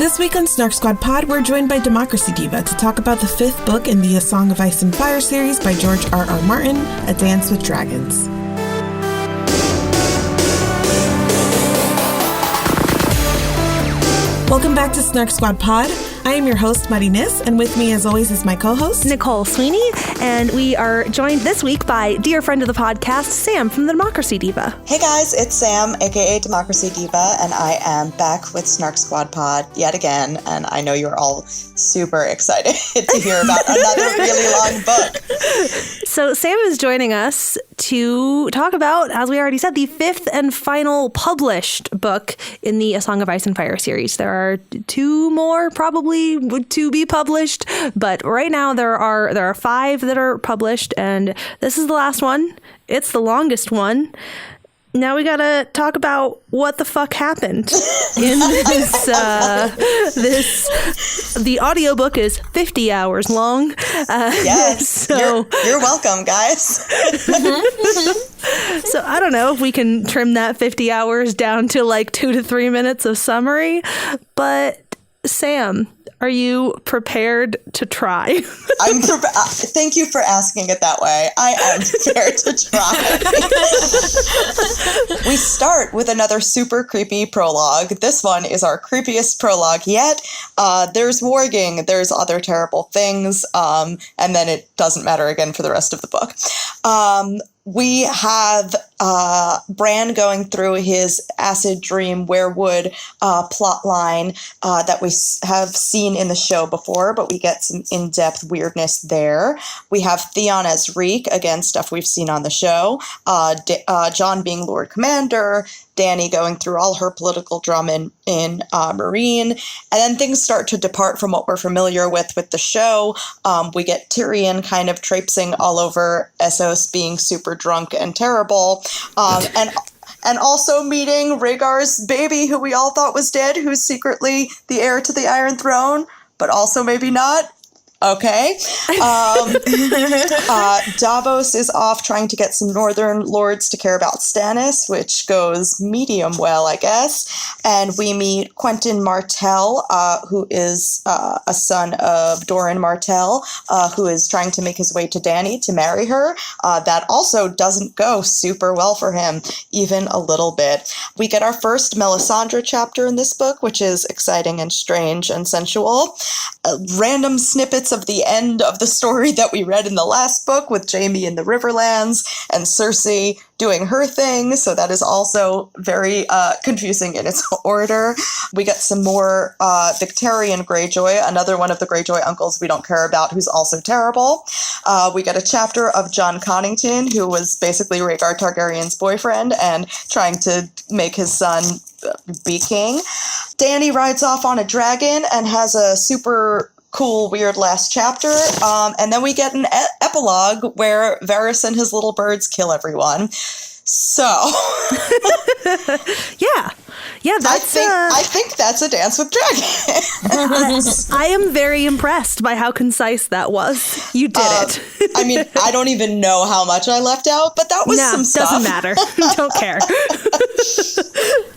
This week on Snark Squad Pod, we're joined by Democracy Diva to talk about the 5th book in the A Song of Ice and Fire series by George R.R. Martin, A Dance with Dragons. Welcome back to Snark Squad Pod. I am your host, Muddy Nis, and with me, as always, is my co-host, Nicole Sweeney, and we are joined this week by dear friend of the podcast, Sam from the Democracy Diva. Hey guys, it's Sam, aka Democracy Diva, and I am back with Snark Squad Pod yet again, and I know you're all super excited to hear about another really long book. So Sam is joining us to talk about, as we already said, the 5th and final published book in the A Song of Ice and Fire series. There are 2 more probably to be published, but right now there are 5 that are published, and this is the last one. It's the longest one. Now we gotta talk about what the fuck happened in the audiobook is 50 hours long. Yes, so you're welcome, guys. So I don't know if we can trim that 50 hours down to like 2 to 3 minutes of summary, but Sam, are you prepared to try? Thank you for asking it that way. I am prepared to try. We start with another super creepy prologue. This one is our creepiest prologue yet. There's warging, there's other terrible things, and then it doesn't matter again for the rest of the book. We have Bran going through his acid dream werewood plot line that we have seen in the show before, but we get some in-depth weirdness there. We have Theon as Reek, again, stuff we've seen on the show. Jon being Lord Commander. Dany going through all her political drama in Marine. And then things start to depart from what we're familiar with the show. We get Tyrion kind of traipsing all over Essos, being super drunk and terrible. And also meeting Rhaegar's baby, who we all thought was dead, who's secretly the heir to the Iron Throne, but also maybe not. Okay. Davos is off trying to get some northern lords to care about Stannis, which goes medium well, I guess. And we meet Quentyn Martell, who is a son of Doran Martell, who is trying to make his way to Dany to marry her. That also doesn't go super well for him, even a little bit. We get our first Melisandre chapter in this book, which is exciting and strange and sensual. Random snippets of the end of the story that we read in the last book with Jaime in the Riverlands and Cersei doing her thing, so that is also very confusing in its order. We get some more Victarion Greyjoy, another one of the Greyjoy uncles we don't care about, who's also terrible. We get a chapter of Jon Connington, who was basically Rhaegar Targaryen's boyfriend and trying to make his son be king. Dany rides off on a dragon and has a super cool, weird last chapter. And then we get an epilogue where Varys and his little birds kill everyone. So, yeah, that's. I think that's A Dance with Dragons. I am very impressed by how concise that was. You did it. I mean, I don't even know how much I left out, but that was some stuff. Doesn't matter. Don't care.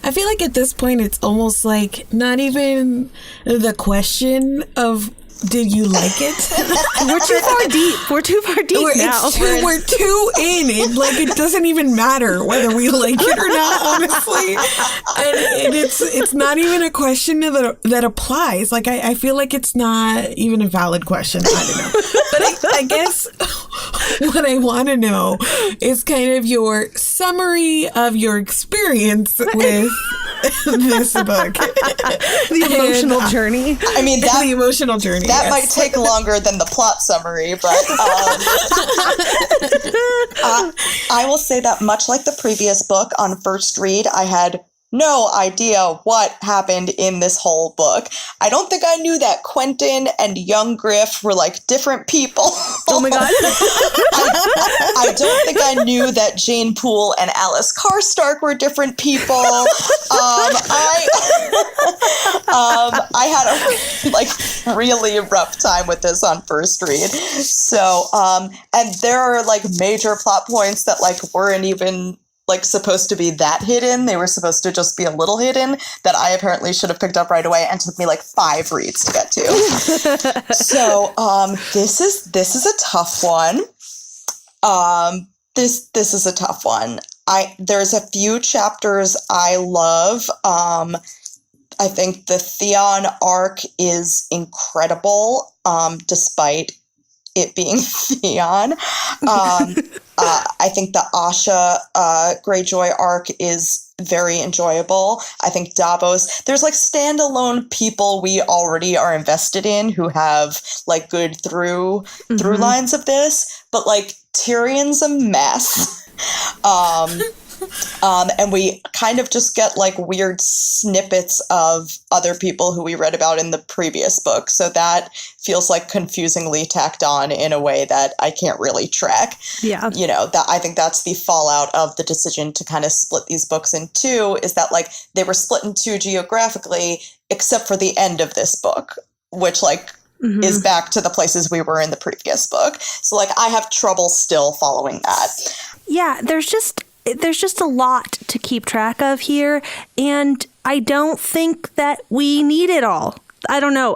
I feel like at this point, it's almost like not even the question of, did you like it? We're too far deep. We're too far deep now. We're too in. It doesn't even matter whether we like it or not, honestly. And it's not even a question that applies. Like, I feel like it's not even a valid question. I don't know. But I guess what I want to know is kind of your summary of your experience with this book. The emotional journey. I mean, the emotional journey. That might take longer than the plot summary, but I will say that much like the previous book, on first read, I had no idea what happened in this whole book. I don't think I knew that Quentyn and young Griff were like different people. Oh my god. I don't think I knew that Jane Poole and Alice Karstark were different people. I had a really rough time with this on first read. So, and there are like major plot points that like weren't even like supposed to be that hidden. They were supposed to just be a little hidden that I apparently should have picked up right away and took me like 5 reads to get to. So this is a tough one. This is a tough one. There's a few chapters I love. I think the Theon arc is incredible, despite it being Theon. I think the Asha Greyjoy arc is very enjoyable. I think Davos, there's like standalone people we already are invested in who have like good through lines of this, but like Tyrion's a mess. And we kind of just get like weird snippets of other people who we read about in the previous book. So that feels like confusingly tacked on in a way that I can't really track. Yeah. You know, that I think that's the fallout of the decision to kind of split these books in two, is that like they were split in two geographically, except for the end of this book, which like is back to the places we were in the previous book. So like I have trouble still following that. Yeah, there's just a lot to keep track of here, and I don't think that we need it all. I don't know.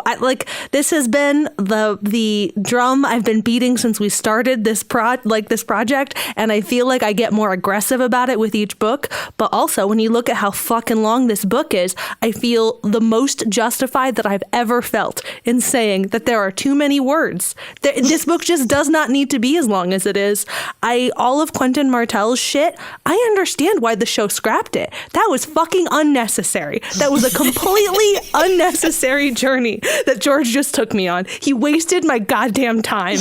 This has been the drum I've been beating since we started this project, and I feel like I get more aggressive about it with each book. But also, when you look at how fucking long this book is, I feel the most justified that I've ever felt in saying that there are too many words. This book just does not need to be as long as it is. All of Quentin Martell's shit, I understand why the show scrapped it. That was fucking unnecessary. That was a completely unnecessary journey that George just took me on. He wasted my goddamn time,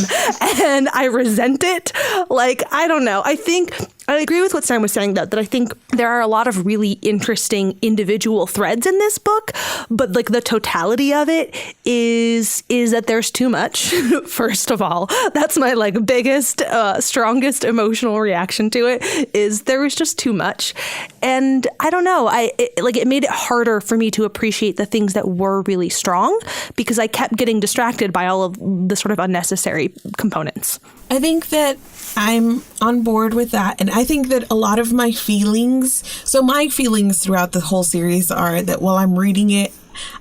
and I resent it. Like, I don't know. I think I agree with what Sam was saying, though, that I think there are a lot of really interesting individual threads in this book, but like the totality of it is that there's too much. First of all, that's my like biggest, strongest emotional reaction to it, is there was just too much. And I don't know, it made it harder for me to appreciate the things that were really strong, because I kept getting distracted by all of the sort of unnecessary components. I think that I'm on board with that. And I think that a lot of my feelings throughout the whole series are that while I'm reading it,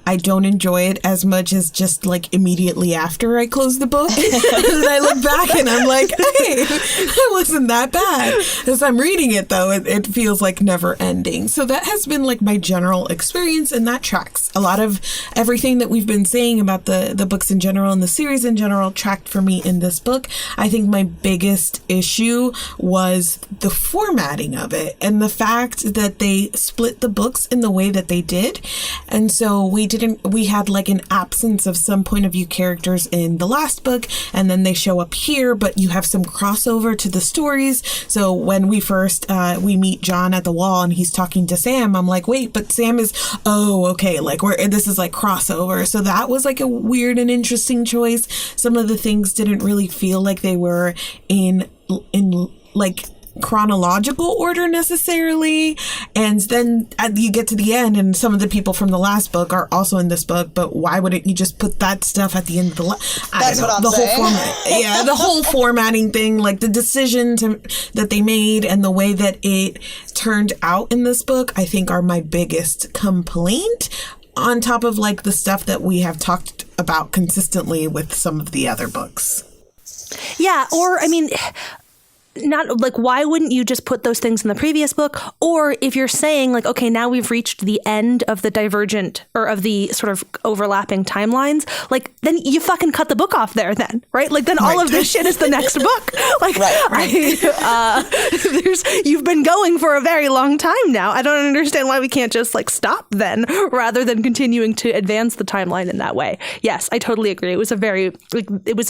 I don't enjoy it as much as just like immediately after I close the book. And I look back and I'm like, hey, it wasn't that bad. As I'm reading it, though, it feels like never ending. So that has been like my general experience, and that tracks. A lot of everything that we've been saying about the books in general and the series in general tracked for me in this book. I think my biggest issue was the formatting of it and the fact that they split the books in the way that they did. And so we had like an absence of some point of view characters in the last book, and then they show up here, but you have some crossover to the stories. So when we first we meet John at the wall and he's talking to Sam, I'm like, wait, but Sam is, okay, like this is like crossover. So that was like a weird and interesting choice. Some of the things didn't really feel like they were in like chronological order necessarily, and then you get to the end and some of the people from the last book are also in this book, but why wouldn't you just put that stuff at the end of the That's what I'm saying. The whole formatting thing, like the decisions that they made and the way that it turned out in this book, I think are my biggest complaint, on top of like the stuff that we have talked about consistently with some of the other books. Yeah, or I mean, not like, why wouldn't you just put those things in the previous book? Or if you're saying like, okay, now we've reached the end of the divergent or of the sort of overlapping timelines, like then you fucking cut the book off there then, right? Like then all of this shit is the next book. Like you've been going for a very long time now. I don't understand why we can't just like stop then, rather than continuing to advance the timeline in that way. Yes, I totally agree. It was a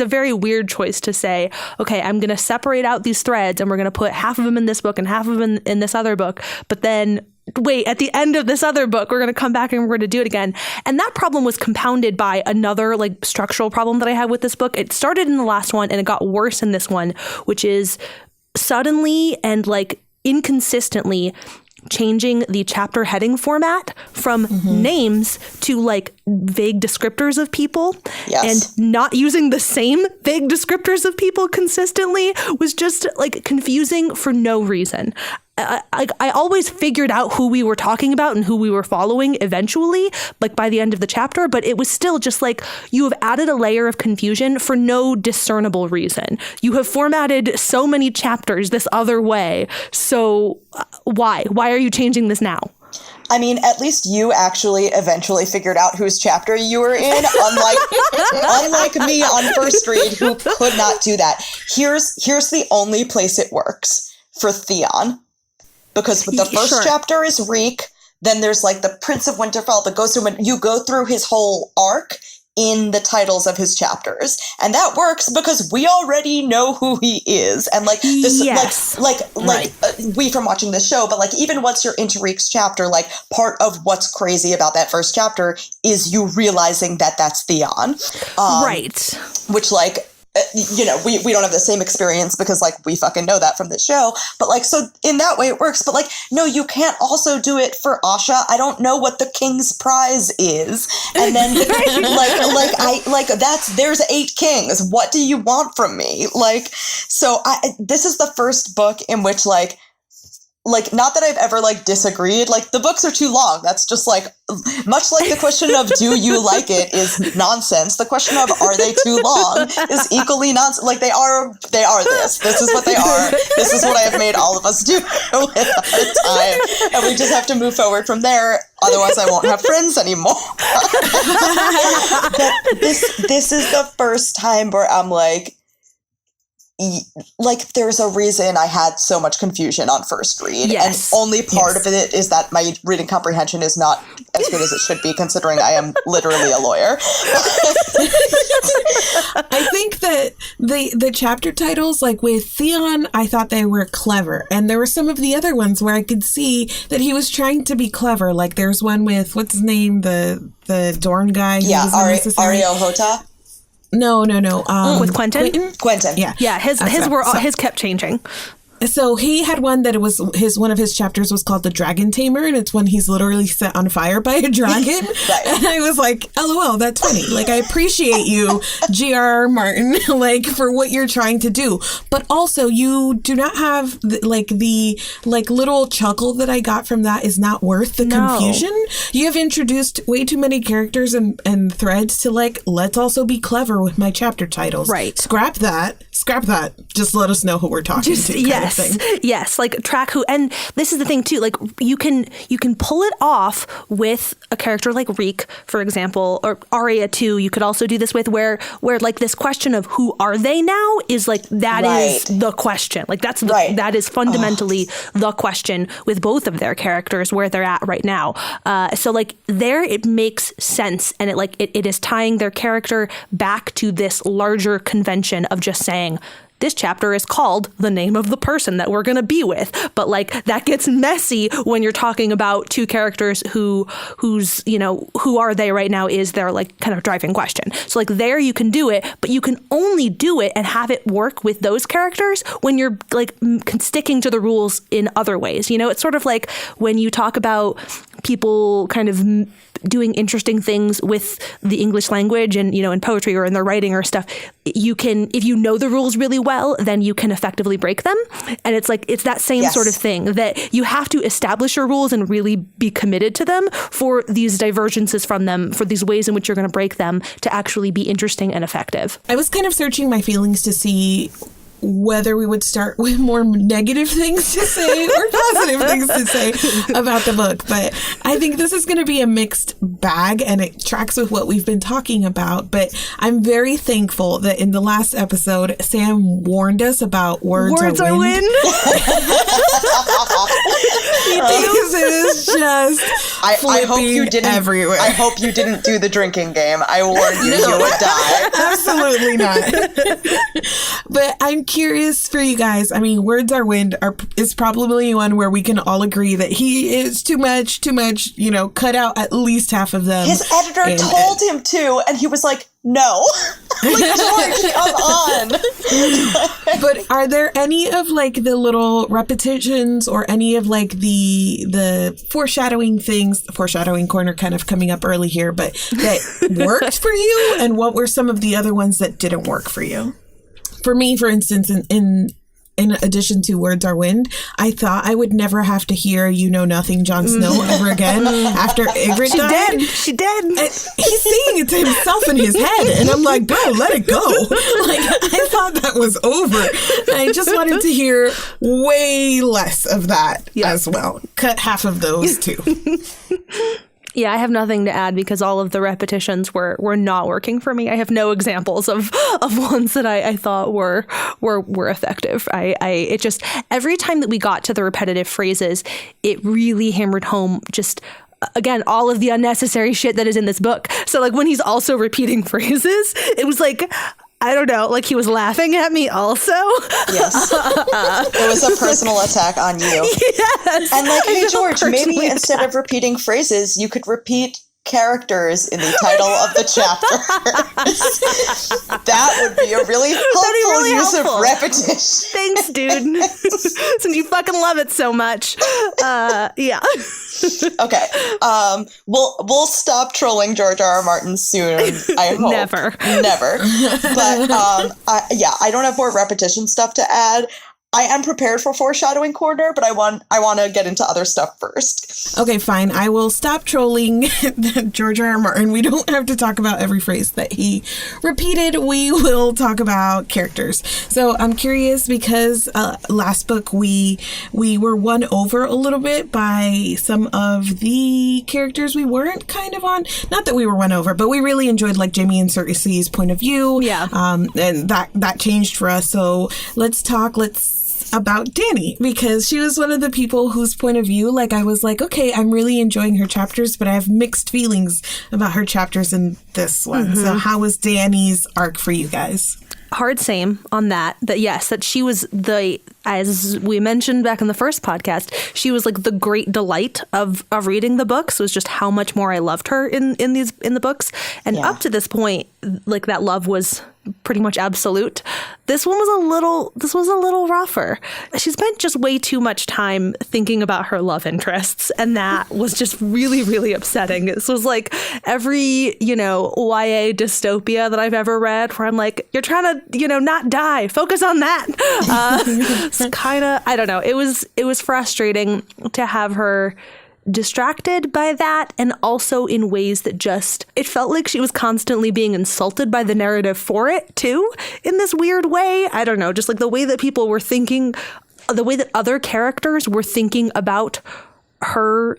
very weird choice to say, okay, I'm going to separate out these threads and we're going to put half of them in this book and half of them in this other book. But then wait, at the end of this other book, we're going to come back and we're going to do it again. And that problem was compounded by another like structural problem that I had with this book. It started in the last one and it got worse in this one, which is suddenly and like inconsistently changing the chapter heading format from names to like vague descriptors of people. Yes. And not using the same vague descriptors of people consistently was just like confusing for no reason. I always figured out who we were talking about and who we were following eventually, like by the end of the chapter, but it was still just like you have added a layer of confusion for no discernible reason. You have formatted so many chapters this other way. So why? Why are you changing this now? I mean, at least you actually eventually figured out whose chapter you were in, unlike me on first read, who could not do that. Here's the only place it works for Theon, because the first chapter is Reek, then there's like the Prince of Winterfell that goes through, and you go through his whole arc in the titles of his chapters, and that works because we already know who he is, and like this, we from watching this show, but like even once you're into Reek's chapter, like part of what's crazy about that first chapter is you realizing that that's Theon, right? Which like. You know, we don't have the same experience because, like, we fucking know that from the show. But, like, so in that way it works. But, like, no, you can't also do it for Asha. I don't know what the king's prize is. And then, there's 8 kings. What do you want from me? Like, so this is the first book in which, like, not that I've ever, like, disagreed. Like, the books are too long. That's just, like, much like the question of do you like it is nonsense. The question of are they too long is equally nonsense. Like, they are this. This is what they are. This is what I have made all of us do with our time. And we just have to move forward from there. Otherwise, I won't have friends anymore. But this is the first time where I'm like, there's a reason I had so much confusion on first read, and only part of it is that my reading comprehension is not as good as it should be, considering I am literally a lawyer. I think that the chapter titles, like with Theon, I thought they were clever, and there were some of the other ones where I could see that he was trying to be clever. Like there's one with what's his name, the Dorn guy. Yeah, Ariel Hota. No. With Quentin? Quentin. Yeah, his kept changing. So he had one that it was one of his chapters was called The Dragon Tamer, and it's when he's literally set on fire by a dragon. Right. And I was like, LOL, that's funny. Like, I appreciate you, G.R.R. Martin, like, for what you're trying to do. But also, you do not have, the little chuckle that I got from that is not worth the confusion. You have introduced way too many characters and threads to, like, let's also be clever with my chapter titles. Right. Scrap that. Just let us know who we're talking to. Yes, like track who, and this is the thing too, like you can pull it off with a character like Reek, for example, or Arya too. You could also do this with where like this question of who are they now is like that is the question. Like that is fundamentally the question with both of their characters where they're at right now. So like there it makes sense, and it is tying their character back to this larger convention of just saying, this chapter is called the name of the person that we're going to be with. But like that gets messy when you're talking about two characters who's, you know, who are they right now is their like kind of driving question. So like there you can do it, but you can only do it and have it work with those characters when you're like sticking to the rules in other ways. You know, it's sort of like when you talk about people kind of doing interesting things with the English language and, you know, in poetry or in their writing or stuff, you can, if you know the rules really well, then you can effectively break them. And it's like, it's that same sort of thing that you have to establish your rules and really be committed to them for these divergences from them, for these ways in which you're going to break them to actually be interesting and effective. I was kind of searching my feelings to see whether we would start with more negative things to say or positive things to say about the book. But I think this is going to be a mixed bag, and it tracks with what we've been talking about. But I'm very thankful that in the last episode, Sam warned us about words are wind. Because it is just I hope you didn't everywhere. I hope you didn't do the drinking game. I warned you, you would die. Absolutely not. But I'm curious for you guys. I mean, Words Are Wind is probably one where we can all agree that he is too much, you know, cut out at least half of them. His editor told him to, and he was like, no. Like, George, come on. But are there any of like the little repetitions or any of like the foreshadowing things, foreshadowing corner kind of coming up early here, but that worked for you? And what were some of the other ones that didn't work for you? For me, for instance, in in addition to Words Are Wind, I thought I would never have to hear You Know Nothing, Jon Snow ever again after Ygritte died. She did. He's saying it to himself in his head. And I'm like, bro, let it go. Like, I thought that was over. I just wanted to hear way less of that as well. Cut half of those too. Yeah, I have nothing to add because all of the repetitions were not working for me. I have no examples of ones that I thought were effective. It just, every time that we got to the repetitive phrases, it really hammered home just, again, all of the unnecessary shit that is in this book. So like when he's also repeating phrases, it was like, I don't know, like he was laughing at me also. Yes. It was a personal attack on you. Yes. And like, hey, George, maybe instead of repeating phrases, you could repeat characters in the title of the chapter. That would be a really helpful use of repetition. Thanks, dude. Since you fucking love it so much. Yeah. Okay. We'll stop trolling George R. R. Martin soon, I hope. Never. But I don't have more repetition stuff to add. I am prepared for foreshadowing corner, but I want to get into other stuff first. Okay, fine. I will stop trolling George R. R. Martin. We don't have to talk about every phrase that he repeated. We will talk about characters. So I'm curious because last book we were won over a little bit by some of the characters we weren't kind of on. Not that we were won over, but we really enjoyed like Jaime and Cersei's point of view. Yeah. And that changed for us. So let's talk about Dany, because she was one of the people whose point of view, like, I was like, okay, I'm really enjoying her chapters, but I have mixed feelings about her chapters in this one. So how was Dany's arc for you guys? Hard same on that yes, that she was as we mentioned back in the first podcast, she was like the great delight of reading the books, was just how much more I loved her in the books. And up to this point, like that love was pretty much absolute. This one was a little rougher. She spent just way too much time thinking about her love interests, and that was just really, really upsetting. This was like every, YA dystopia that I've ever read where I'm like, you're trying to, not die. Focus on that. It's kind of, I don't know. It was frustrating to have her distracted by that, and also in ways that just, it felt like she was constantly being insulted by the narrative for it too, in this weird way. I don't know, just like the way that people were thinking, the way that other characters were thinking about her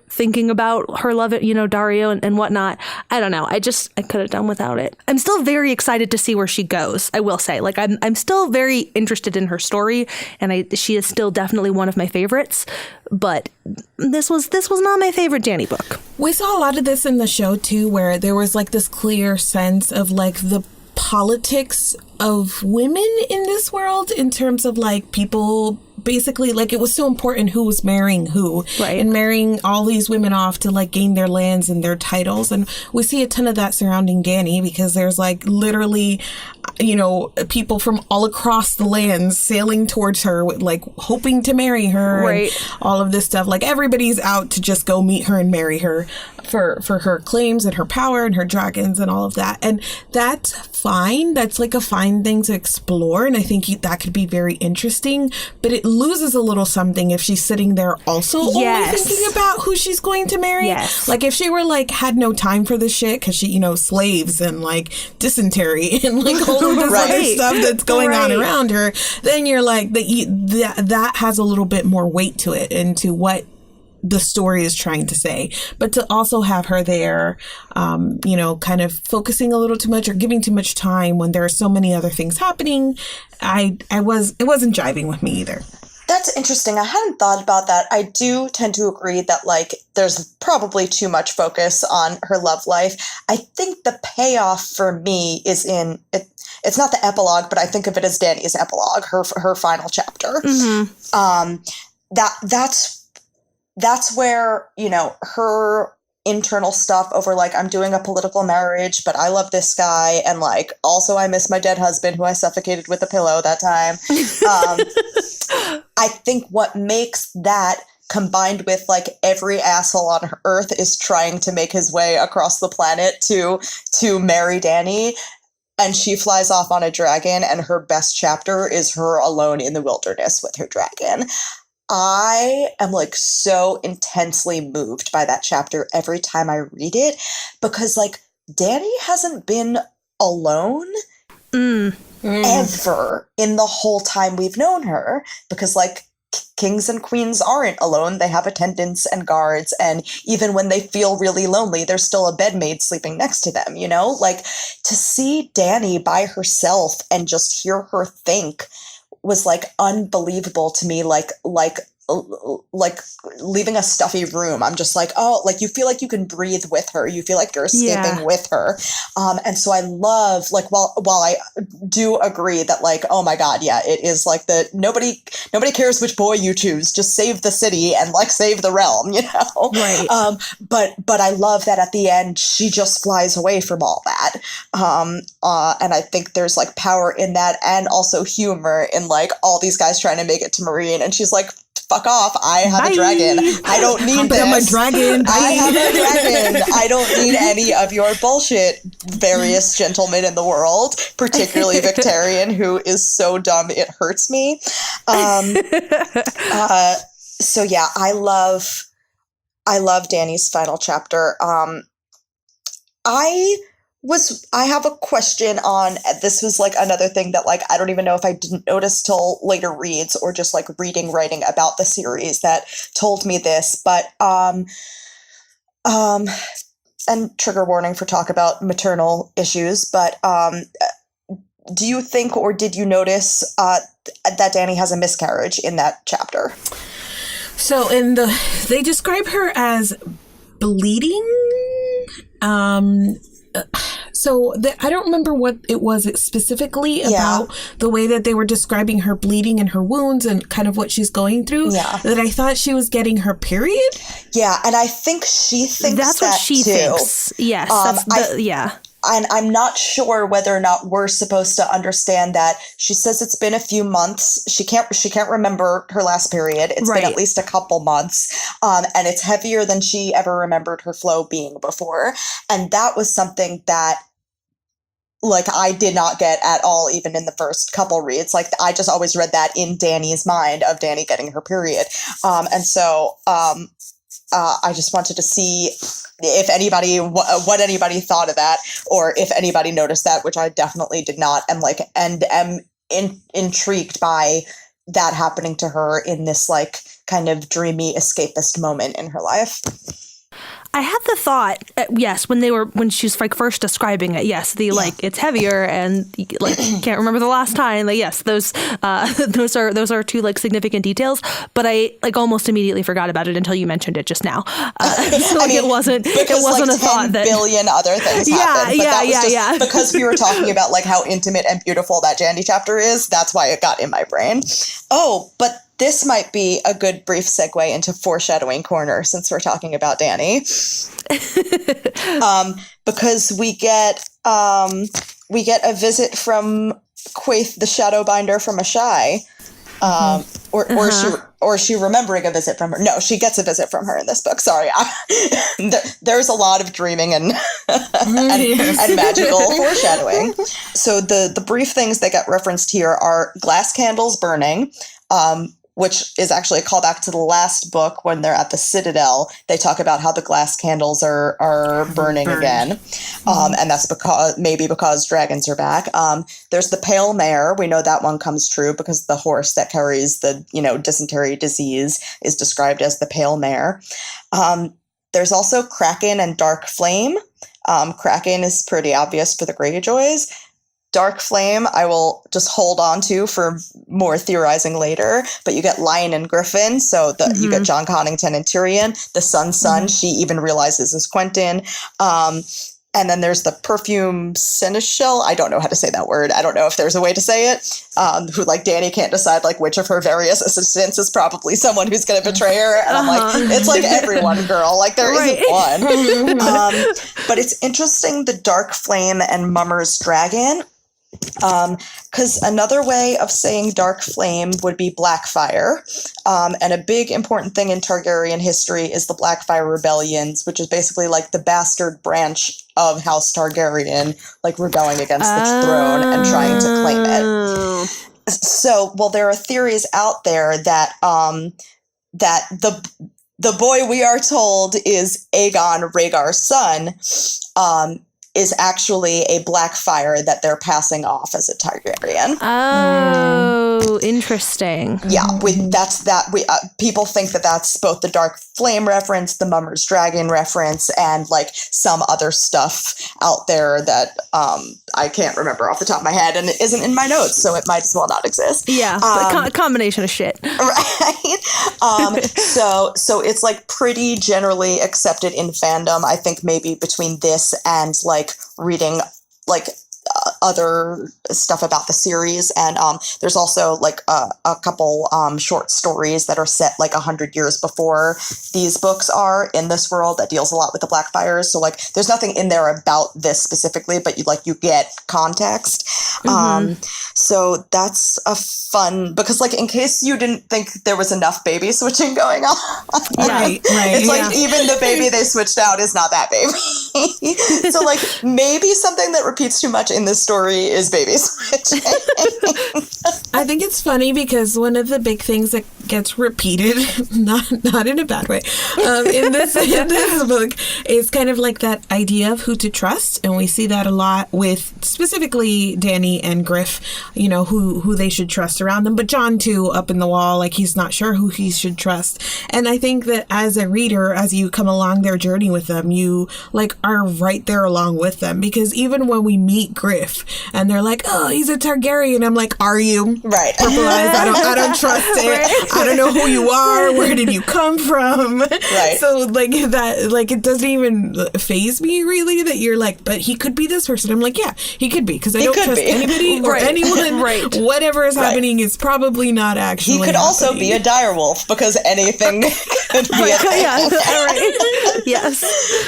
love, Dario and whatnot. I don't know. I could have done without it. I'm still very excited to see where she goes. I will say, like, I'm still very interested in her story, and she is still definitely one of my favorites. But this was not my favorite Dany book. We saw a lot of this in the show too, where there was like this clear sense of like the politics of women in this world, in terms of like people basically, like, it was so important who was marrying who, right, and marrying all these women off to like gain their lands and their titles. And we see a ton of that surrounding Dany, because there's like literally, people from all across the lands sailing towards her with like hoping to marry her, right, and all of this stuff. Like everybody's out to just go meet her and marry her for her claims and her power and her dragons and all of that. And that's fine. That's like a fine thing to explore, and I think that could be very interesting. But it loses a little something if she's sitting there also only thinking about who she's going to marry. Yes. Like if she were like had no time for this shit because she, slaves and like dysentery and like all of this other stuff that's going on around her, then you're like that has a little bit more weight to it, and to what the story is trying to say. But to also have her there, kind of focusing a little too much or giving too much time when there are so many other things happening, it wasn't jiving with me either. That's interesting. I hadn't thought about that. I do tend to agree that, like, there's probably too much focus on her love life. I think the payoff for me is in it. It's not the epilogue, but I think of it as Dany's epilogue, her final chapter. Mm-hmm. That's where, her internal stuff over, like, I'm doing a political marriage, but I love this guy, and, like, also I miss my dead husband who I suffocated with a pillow that time. I think what makes that, combined with, like, every asshole on Earth is trying to make his way across the planet to marry Dany, and she flies off on a dragon, and her best chapter is her alone in the wilderness with her dragon. I am like so intensely moved by that chapter every time I read it, because like Dani hasn't been alone ever in the whole time we've known her, because like kings and queens aren't alone. They have attendants and guards, and even when they feel really lonely, there's still a bedmaid sleeping next to them, you know? Like, to see Dani by herself and just hear her think was like unbelievable to me. Like leaving a stuffy room. I'm just like, oh, like you feel like you can breathe with her. You feel like you're escaping with her. And so I love, like, while I do agree that, like, oh my God, yeah, it is like nobody cares which boy you choose. Just save the city and like save the realm, you know? Right. But I love that at the end, she just flies away from all that. And I think there's like power in that, and also humor in like all these guys trying to make it to Marine. And she's like, fuck off. I have a dragon. I don't need this. I'm a dragon. I have a dragon. I don't need any of your bullshit, various gentlemen in the world, particularly Victorian, who is so dumb it hurts me. So yeah, I love Dani's final chapter. I have a question on, this was like another thing that like I don't even know if I didn't notice till later reads or just like writing about the series that told me this, but and trigger warning for talk about maternal issues, but do you think, or did you notice that Dani has a miscarriage in that chapter? So they describe her as bleeding. So I don't remember what it was specifically about the way that they were describing her bleeding and her wounds and kind of what she's going through. Yeah. That I thought she was getting her period. Yeah, and I think she thinks that's what she thinks. Yes, And I'm not sure whether or not we're supposed to understand that. She says it's been a few months. She can't remember her last period. It's been at least a couple months. And it's heavier than she ever remembered her flow being before. And that was something that, like, I did not get at all, even in the first couple reads. Like, I just always read that in Dani's mind of Dani getting her period. And so I just wanted to see if anybody, what anybody thought of that, or if anybody noticed that, which I definitely did not, and am intrigued by that happening to her in this like kind of dreamy escapist moment in her life. I had the thought, yes, when she's like first describing it, yes, like it's heavier and like can't remember the last time. Like, yes, those are two like significant details. But I like almost immediately forgot about it until you mentioned it just now. So like, it wasn't like a thought that 10 billion other things happened. But that was just because we were talking about like how intimate and beautiful that Jandy chapter is. That's why it got in my brain. Oh, but this might be a good brief segue into foreshadowing corner, since we're talking about Dani, because we get a visit from Quaithe the Shadowbinder from Ashai, or she remembering a visit from her. No, she gets a visit from her in this book. Sorry, there's a lot of dreaming and magical foreshadowing. So the brief things that get referenced here are glass candles burning. Which is actually a callback to the last book when they're at the Citadel. They talk about how the glass candles are burning again. And that's because dragons are back. There's the pale mare. We know that one comes true because the horse that carries the, dysentery disease is described as the pale mare. There's also Kraken and Dark Flame. Kraken is pretty obvious for the Greyjoys. Dark Flame, I will just hold on to for more theorizing later, but you get Lion and Griffin, so you get John Connington and Tyrion. The Sun's son, she even realizes is Quentyn. And then there's the Perfume Seneschal. I don't know how to say that word. I don't know if there's a way to say it. Who, like, Dani can't decide, like, which of her various assistants is probably someone who's going to betray her. And I'm like, it's like everyone, girl. Like, there isn't one. But it's interesting, the Dark Flame and Mummer's Dragon. Because another way of saying dark flame would be Blackfire. And a big important thing in Targaryen history is the Blackfire Rebellions, which is basically like the bastard branch of House Targaryen, like rebelling against the throne and trying to claim it. So, well, there are theories out there that that the boy we are told is Aegon Rhaegar's son, is actually a Blackfire that they're passing off as a Targaryen. Oh, interesting. Yeah, people think that that's both the Dark Flame reference, the Mummer's Dragon reference, and like some other stuff out there that I can't remember off the top of my head, and it isn't in my notes, so it might as well not exist. Yeah, but combination of shit. Right. So it's like pretty generally accepted in fandom. I think maybe between this and like reading like other stuff about the series, and there's also like a couple short stories that are set like 100 years before these books are in this world that deals a lot with the Blackfires. So like there's nothing in there about this specifically, but you get context. So that's a fun, because like in case you didn't think there was enough baby switching going on, right. It's like even the baby they switched out is not that baby. So like maybe something that repeats too much in this story is baby switching. I think it's funny because one of the big things that gets repeated, not in a bad way, in this book is kind of like that idea of who to trust, and we see that a lot with specifically Dany and Griff, you know, who they should trust around them, but Jon too, up in the wall, like he's not sure who he should trust. And I think that as a reader, as you come along their journey with them, you like are right there along with them, because even when we meet Griff and they're like, oh, he's a Targaryen, I'm like, are you? Right. Purple eyes, I don't trust it. Right. I don't know who you are. Where did you come from? Right. So like that, like it doesn't even faze me really that you're like, but he could be this person. I'm like, yeah, he could be, because I don't trust anybody or anyone. Right. Whatever is happening is probably not actually He could also be a direwolf, because anything could be a thing. Yeah. Right. Yes.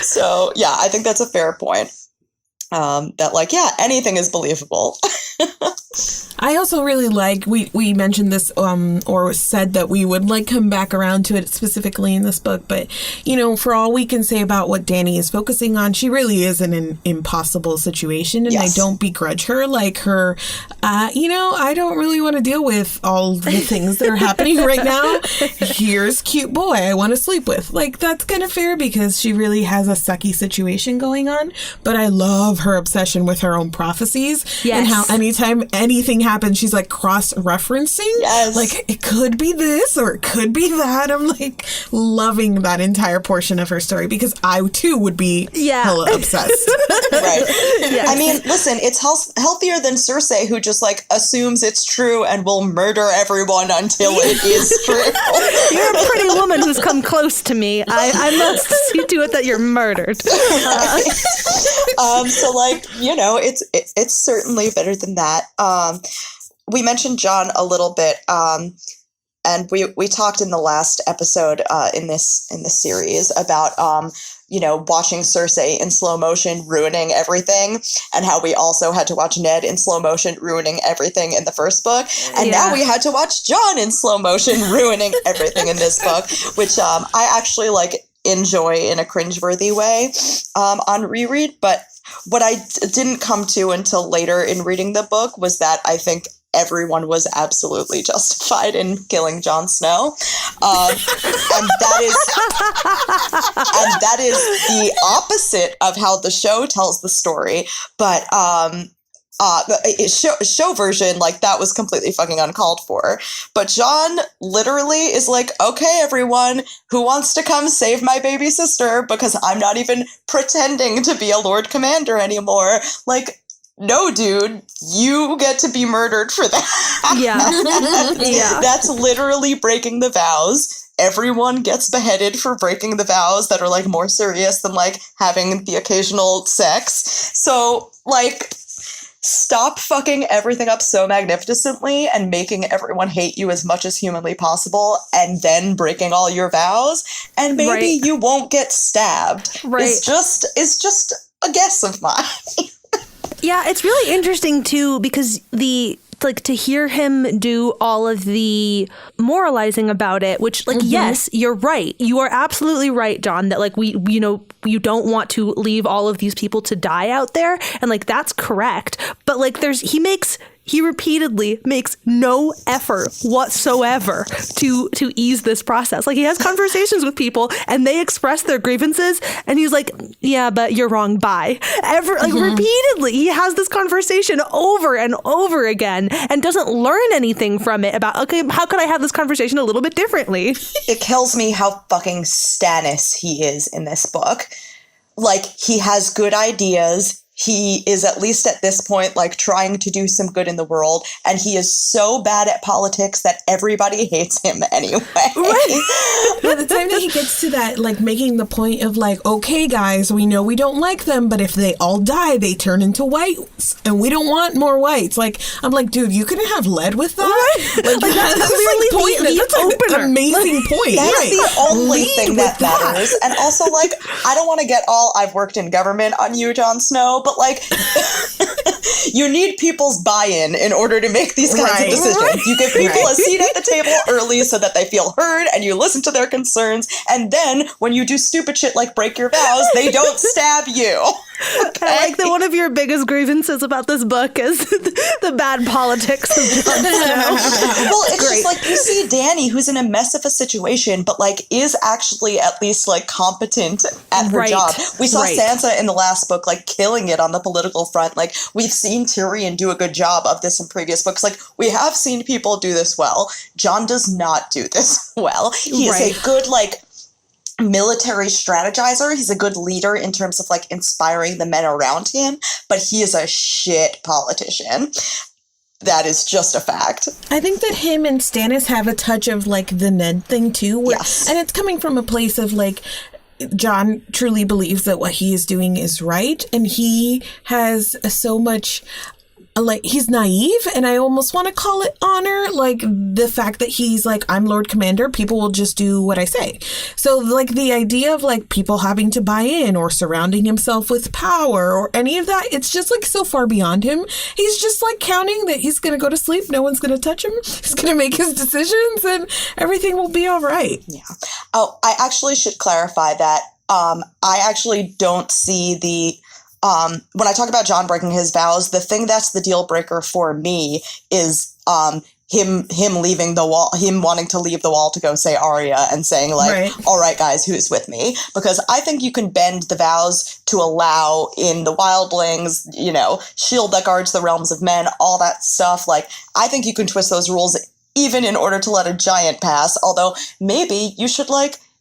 So yeah, I think that's a fair point. That like, yeah, anything is believable. I also really like, we mentioned this or said that we would like come back around to it specifically in this book, but you know, for all we can say about what Dany is focusing on, she really is in an impossible situation, and Yes. I don't begrudge her. Like her, you know, I don't really want to deal with all the things that are happening right now. Here's cute boy I want to sleep with. Like that's kind of fair, because she really has a sucky situation going on, but I love her obsession with her own prophecies. Yes. And how anytime anything happens, she's like cross-referencing. Yes. Like, it could be this or it could be that. I'm like loving that entire portion of her story, because I too would be hella obsessed. Right. Yes. I mean, listen, it's healthier than Cersei, who just like assumes it's true and will murder everyone until it is true. You're a pretty woman who's come close to me. I must see to it that you're murdered. So like, you know, it's certainly better than that. We mentioned Jon a little bit, and we talked in the last episode in this series about you know, watching Cersei in slow motion ruining everything, and how we also had to watch Ned in slow motion ruining everything in the first book, and now we had to watch Jon in slow motion ruining everything in this book, which I actually like enjoy in a cringeworthy way on reread. But what I didn't come to until later in reading the book was that I think everyone was absolutely justified in killing Jon Snow, and that is the opposite of how the show tells the story. But show version, like, that was completely fucking uncalled for. But Jon literally is like, okay, everyone, who wants to come save my baby sister, because I'm not even pretending to be a Lord Commander anymore. Like, no, dude, you get to be murdered for that. Yeah. That's literally breaking the vows. Everyone gets beheaded for breaking the vows that are, like, more serious than, like, having the occasional sex. So, like, stop fucking everything up so magnificently and making everyone hate you as much as humanly possible, and then breaking all your vows, and maybe you won't get stabbed. Right. It's just a guess of mine. Yeah, it's really interesting too, because to hear him do all of the moralizing about it, which yes, you're right. You are absolutely right, John, that you don't want to leave all of these people to die out there. And that's correct. But he repeatedly makes no effort whatsoever to ease this process. He has conversations with people and they express their grievances and he's like, yeah, but you're wrong. Bye. Repeatedly, he has this conversation over and over again and doesn't learn anything from it about, okay, how could I have this conversation a little bit differently? It kills me how fucking Stannis he is in this book. He has good ideas. He is, at least at this point, trying to do some good in the world, and he is so bad at politics that everybody hates him anyway. Right. By the time that he gets to that, making the point of, okay, guys, we know we don't like them, but if they all die, they turn into whites, and we don't want more whites. I'm dude, you couldn't have led with that? Right. That's clearly that's an amazing point. That's the only thing that matters. And also, I don't want to get all I've worked in government on you, Jon Snow, but you need people's buy-in in order to make these kinds of decisions. You give people a seat at the table early so that they feel heard and you listen to their concerns. And then when you do stupid shit like break your vows, they don't stab you. Okay. I like that one of your biggest grievances about this book is the bad politics of Jon Snow. Well, it's just you see Dany, who's in a mess of a situation, but is actually at least competent at her job. We saw Sansa in the last book killing it on the political front. We've seen Tyrion do a good job of this in previous books. We have seen people do this well. Jon does not do this well. He is a good military strategizer. He's a good leader in terms of inspiring the men around him, but he is a shit politician. That is just a fact. I think that him and Stannis have a touch of the Ned thing too. Yes. And it's coming from a place of John truly believes that what he is doing is right, and he has so much he's naive, and I almost want to call it honor, the fact that he's I'm Lord Commander, people will just do what I say. So the idea of people having to buy in or surrounding himself with power or any of that, it's just so far beyond him. He's just counting that he's going to go to sleep, no one's going to touch him, he's going to make his decisions, and everything will be all right. Yeah. Oh, I actually should clarify that I actually don't see the when I talk about Jon breaking his vows, the thing that's the deal breaker for me is him leaving the wall, him wanting to leave the wall to go say Arya and saying all right, guys, who's with me? Because I think you can bend the vows to allow in the wildlings, shield that guards the realms of men, all that stuff. I think you can twist those rules even in order to let a giant pass. Although maybe you should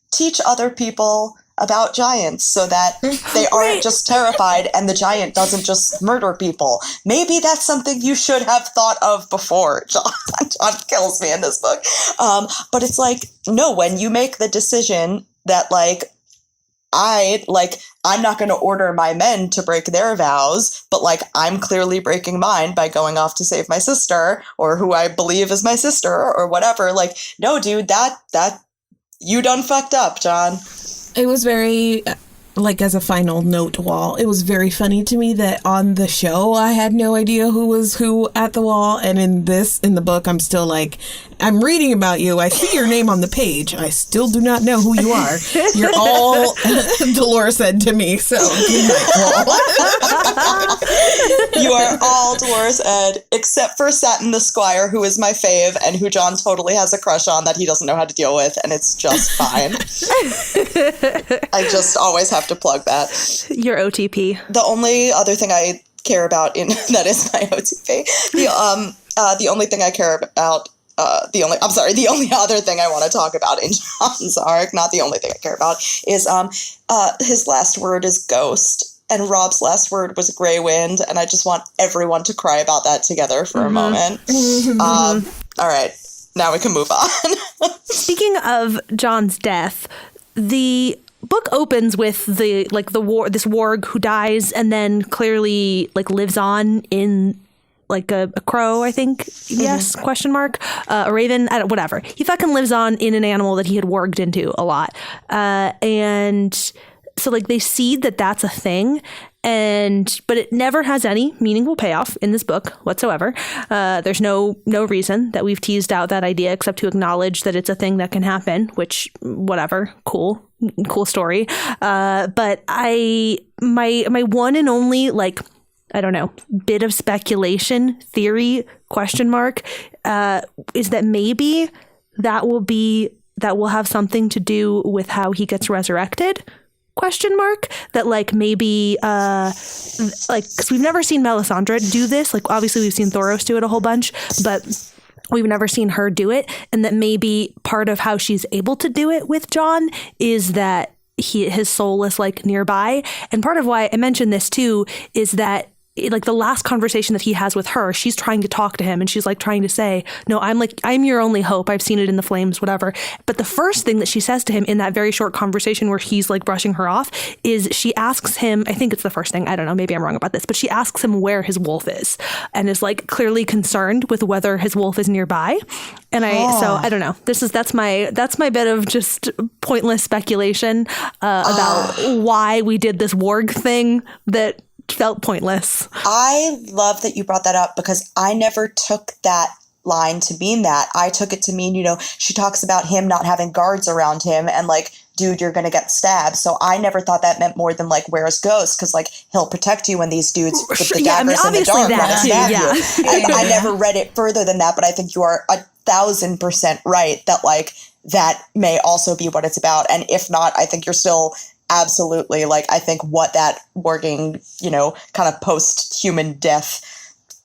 teach other people about giants so that they aren't just terrified and the giant doesn't just murder people. Maybe that's something you should have thought of before. John kills me in this book. But it's no, when you make the decision that I'm not going to order my men to break their vows, but I'm clearly breaking mine by going off to save my sister or who I believe is my sister or whatever. No, dude, that you done fucked up, John. It was very, as a final note, Wall, it was very funny to me that on the show, I had no idea who was who at the Wall. And in the book, I'm still I'm reading about you. I see your name on the page. I still do not know who you are. You're all, Dolores said to me. So, good night, Wall. You are all Dolores Ed, except for Satin the Squire, who is my fave and who John totally has a crush on that he doesn't know how to deal with, and it's just fine. I just always have to plug that. Your OTP. The only other thing I care about that is my OTP. The only thing I care about. The only other thing I want to talk about in Jon's arc, not the only thing I care about, is his last word is ghost. And Rob's last word was Grey Wind, and I just want everyone to cry about that together for a moment. All right, now we can move on. Speaking of Jon's death, the book opens with the this warg who dies and then clearly lives on in a crow, I think. Yes, question mark. A raven, whatever. He fucking lives on in an animal that he had warged into a lot. And so they see that that's a thing. but it never has any meaningful payoff in this book whatsoever. There's no reason that we've teased out that idea except to acknowledge that it's a thing that can happen, which, whatever, cool story. But my one and only, like, I don't know, bit of speculation, theory, question mark, is that maybe that will have something to do with how he gets resurrected. Question mark. That, like, maybe because we've never seen Melisandre do this. Like, obviously we've seen Thoros do it a whole bunch, but we've never seen her do it. And that maybe part of how she's able to do it with Jon is that his soul is, like, nearby. And part of why I mentioned this too is that, like, the last conversation that he has with her, she's trying to talk to him and she's, like, trying to say, no, I'm your only hope. I've seen it in the flames, whatever. But the first thing that she says to him in that very short conversation where he's, like, brushing her off is she asks him, I think it's the first thing, I don't know, maybe I'm wrong about this, but she asks him where his wolf is and is, like, clearly concerned with whether his wolf is nearby. And so I don't know. That's my bit of just pointless speculation about why we did this warg thing that felt pointless. I love that you brought that up because I never took that line to mean that. I took it to mean, she talks about him not having guards around him and, like, dude, you're going to get stabbed. So I never thought that meant more than, like, where's Ghost? Because, like, he'll protect you when these dudes with the daggers in the dark want to stab you. I never read it further than that, but I think you are 1,000% right that, like, that may also be what it's about. And if not, I think you're still absolutely, like, I think what that warging, kind of post-human death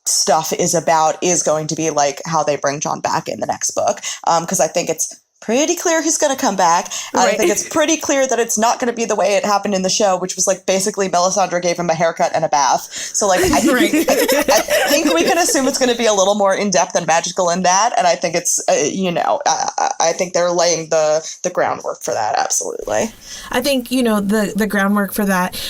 stuff is about is going to be, like, how they bring Jon back in the next book. Because I think it's pretty clear he's going to come back. And I think it's pretty clear that it's not going to be the way it happened in the show, which was, like, basically Melisandre gave him a haircut and a bath. So, like, I think we can assume it's going to be a little more in-depth and magical in that. And I think it's, I think they're laying the groundwork for that. Absolutely. I think, the groundwork for that.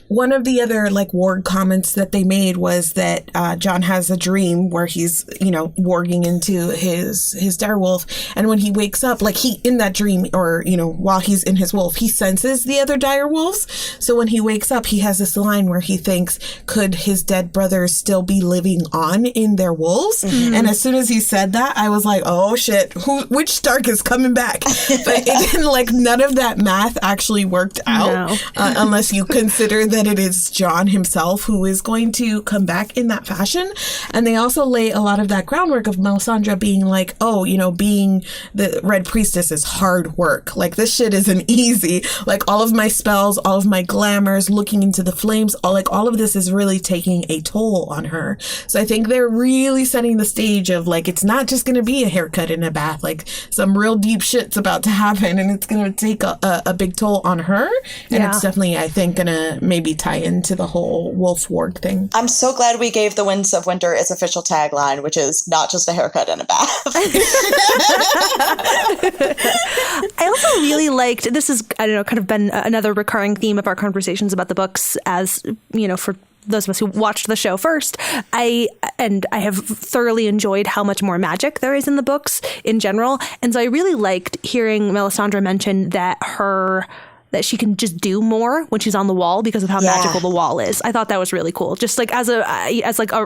One of the other, like, warg comments that they made was that Jon has a dream where he's, warging into his direwolf. And when he wakes up, like, in that dream, or, while he's in his wolf, he senses the other direwolves. So when he wakes up, he has this line where he thinks, could his dead brothers still be living on in their wolves? Mm-hmm. And as soon as he said that, I was like, oh, shit, which Stark is coming back? But it didn't, like, none of that math actually worked out, unless you consider that it is Jon himself who is going to come back in that fashion. And they also lay a lot of that groundwork of Melisandre being like, being the Red Priestess is hard work. Like, this shit isn't easy. Like, all of my spells, all of my glamours, looking into the flames, all of this is really taking a toll on her. So I think they're really setting the stage of, like, it's not just going to be a haircut and a bath. Like, some real deep shit's about to happen and it's going to take a big toll on her. And it's definitely, I think, going to maybe tie into the whole wolf warg thing. I'm so glad we gave The Winds of Winter its official tagline, which is not just a haircut and a bath. I also really liked, this is, I don't know, kind of been another recurring theme of our conversations about the books as, for those of us who watched the show first, I have thoroughly enjoyed how much more magic there is in the books in general. And so I really liked hearing Melisandre mention that she can just do more when she's on the wall because of how magical the wall is. I thought that was really cool. Just, like, as a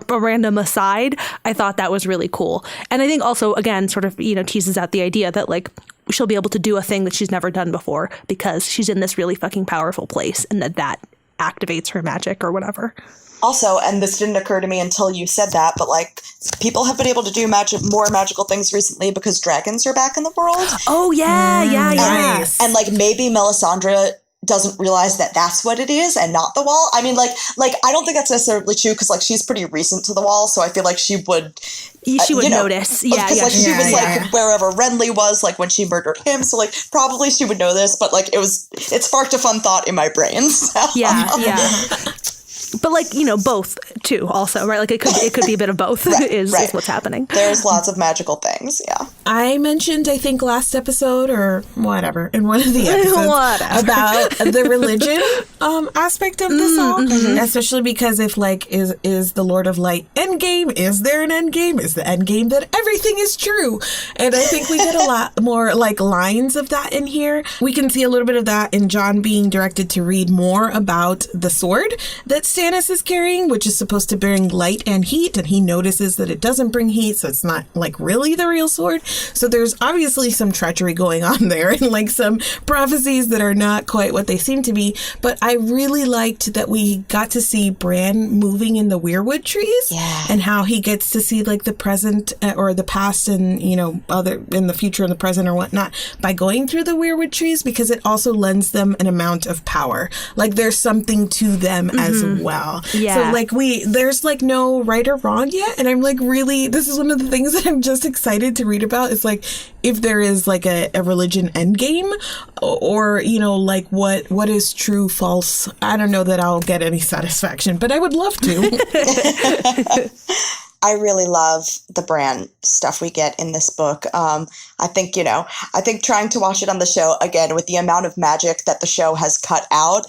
random aside, I thought that was really cool. And I think also, again, sort of, teases out the idea that, like, she'll be able to do a thing that she's never done before because she's in this really fucking powerful place and that activates her magic or whatever. Also, and this didn't occur to me until you said that, but, like, people have been able to do more magical things recently because dragons are back in the world. Oh, yeah. Nice. And, like, maybe Melisandre doesn't realize that that's what it is and not the wall. I mean, like I don't think that's necessarily true because, like, she's pretty recent to the wall, so I feel like she would... She would notice. Yeah, because, like, she was, like, wherever Renly was, like, when she murdered him, so, like, probably she would know this, but, like, it sparked a fun thought in my brain. So. Yeah. But like, you know, both too also, right? Like it could be a bit of both is what's happening. There's lots of magical things, yeah. I mentioned, I think last episode or whatever, in one of the episodes about the religion aspect of the song, especially because if like, is the Lord of Light endgame? Is there an endgame? Is the endgame that everything is true? And I think we get a lot more like lines of that in here. We can see a little bit of that in John being directed to read more about the sword that Stannis is carrying, which is supposed to bring light and heat, and he notices that it doesn't bring heat, so it's not like really the real sword. So there's obviously some treachery going on there and like some prophecies that are not quite what they seem to be. But I really liked that we got to see Bran moving in the weirwood trees, and how he gets to see like the present or the past and, you know, other in the future and the present or whatnot by going through the weirwood trees, because it also lends them an amount of power. Like there's something to them as well. Yeah. So like there's like no right or wrong yet. And I'm like, really, this is one of the things that I'm just excited to read about. It's like, if there is like a religion endgame, or, you know, like what is true, false. I don't know that I'll get any satisfaction, but I would love to. I really love the Bran stuff we get in this book. I think trying to watch it on the show, again, with the amount of magic that the show has cut out,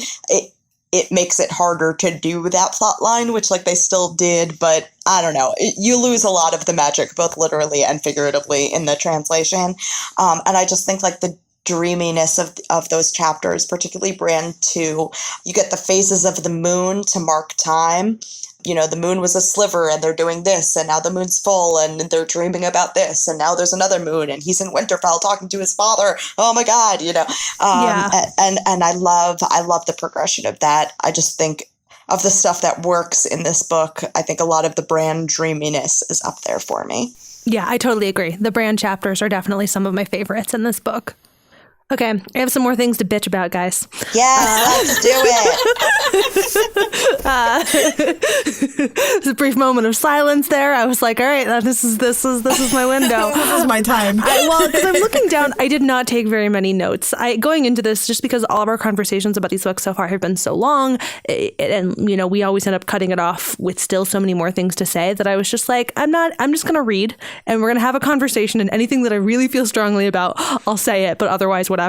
it makes it harder to do that plot line, which like they still did, but I don't know. You lose a lot of the magic, both literally and figuratively, in the translation. And I just think like the dreaminess of those chapters, particularly Bran 2, you get the phases of the moon to mark time. You know, the moon was a sliver and they're doing this, and now the moon's full and they're dreaming about this, and now there's another moon and he's in Winterfell talking to his father. Oh my God, you know. And I love the progression of that. I just think of the stuff that works in this book, I think a lot of the Bran dreaminess is up there for me. Yeah, I totally agree. The Bran chapters are definitely some of my favorites in this book. Okay, I have some more things to bitch about, guys. Yes, let's do it. There's a brief moment of silence there. I was like, all right, this is my window. This is my time. Because I'm looking down, I did not take very many notes. Going into this, just because all of our conversations about these books so far have been so long, and you know, we always end up cutting it off with still so many more things to say, that I was just like, I'm just going to read, and we're going to have a conversation, and anything that I really feel strongly about, I'll say it, but otherwise, whatever.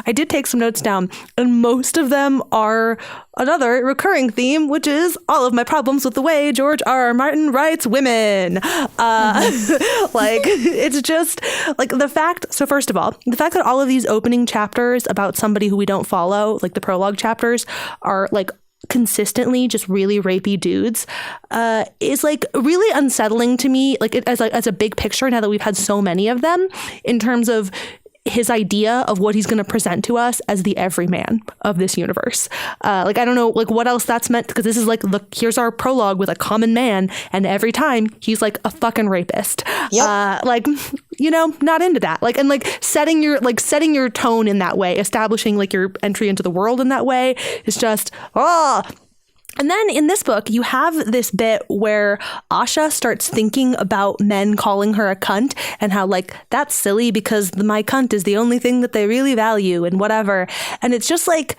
I did take some notes down, and most of them are another recurring theme, which is all of my problems with the way George R.R. Martin writes women. Like, it's just like the fact. So first of all, the fact that all of these opening chapters about somebody who we don't follow, like the prologue chapters, are like consistently just really rapey dudes, is like really unsettling to me, like as a big picture, now that we've had so many of them, in terms of his idea of what he's going to present to us as the everyman of this universe. Like, I don't know, like what else that's meant, because this is like, look, here's our prologue with a common man, and every time he's like a fucking rapist. Yep. Like, you know, not into that. Like, and like setting your tone in that way, establishing like your entry into the world in that way is just, And then in this book, you have this bit where Asha starts thinking about men calling her a cunt, and how like, that's silly because my cunt is the only thing that they really value and whatever. And it's just like,